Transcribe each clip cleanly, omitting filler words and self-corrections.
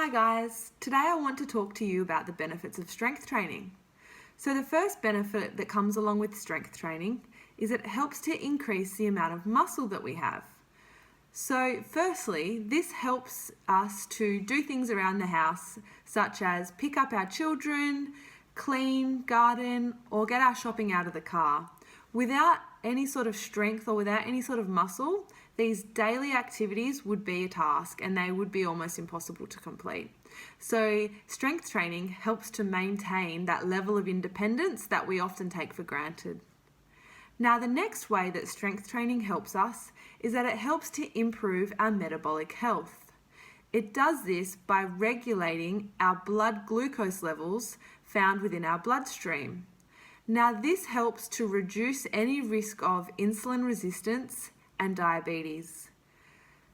Hi guys, today I want to talk to you about the benefits of strength training. So the first benefit that comes along with strength training is it helps to increase the amount of muscle that we have. So firstly, this helps us to do things around the house such as pick up our children, clean, garden, or get our shopping out of the car. Without any sort of strength or without any sort of muscle, these daily activities would be a task and they would be almost impossible to complete. So strength training helps to maintain that level of independence that we often take for granted. Now, the next way that strength training helps us is that it helps to improve our metabolic health. It does this by regulating our blood glucose levels found within our bloodstream. Now, this helps to reduce any risk of insulin resistance and diabetes.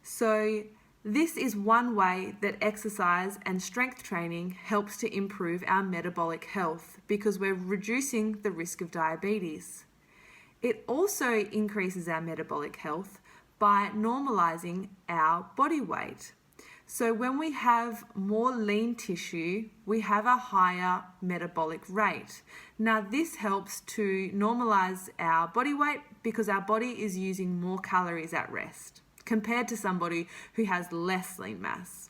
So this is one way that exercise and strength training helps to improve our metabolic health because we're reducing the risk of diabetes. It also increases our metabolic health by normalizing our body weight. So when we have more lean tissue, we have a higher metabolic rate. Now this helps to normalize our body weight because our body is using more calories at rest compared to somebody who has less lean mass.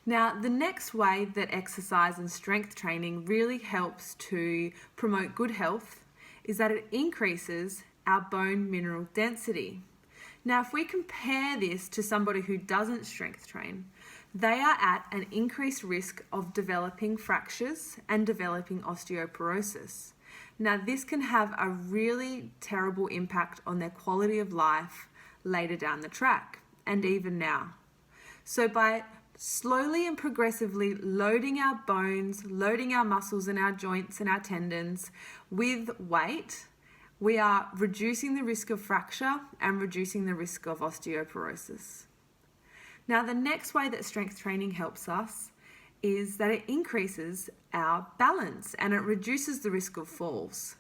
Now, the next way that exercise and strength training really helps to promote good health is that it increases our bone mineral density. Now, if we compare this to somebody who doesn't strength train, they are at an increased risk of developing fractures and developing osteoporosis. Now, this can have a really terrible impact on their quality of life later down the track and even now. So by slowly and progressively loading our bones, loading our muscles and our joints and our tendons with weight, we are reducing the risk of fracture and reducing the risk of osteoporosis. Now, the next way that strength training helps us is that it increases our balance and it reduces the risk of falls.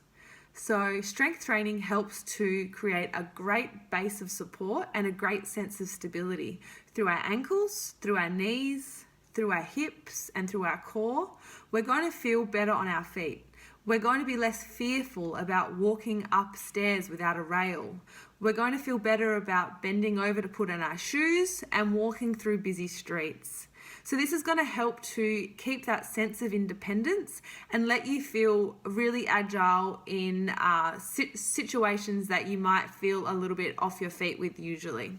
So strength training helps to create a great base of support and a great sense of stability through our ankles, through our knees, through our hips, and through our core. We're going to feel better on our feet. We're going to be less fearful about walking upstairs without a rail. We're going to feel better about bending over to put on our shoes and walking through busy streets. So this is going to help to keep that sense of independence and let you feel really agile in situations that you might feel a little bit off your feet with usually.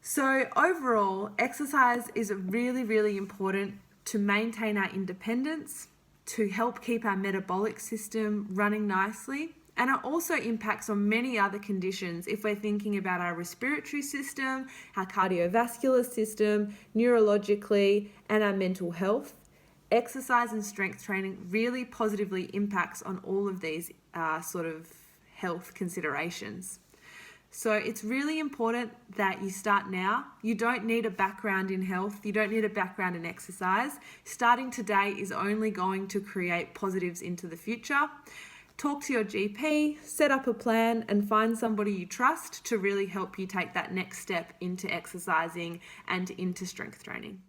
So overall, exercise is really, really important to maintain our independence, to help keep our metabolic system running nicely, and it also impacts on many other conditions if we're thinking about our respiratory system, our cardiovascular system, neurologically, and our mental health. Exercise and strength training really positively impacts on all of these sort of health considerations. So it's really important that you start now. You don't need a background in health. You don't need a background in exercise. Starting today is only going to create positives into the future. Talk to your GP, set up a plan, and find somebody you trust to really help you take that next step into exercising and into strength training.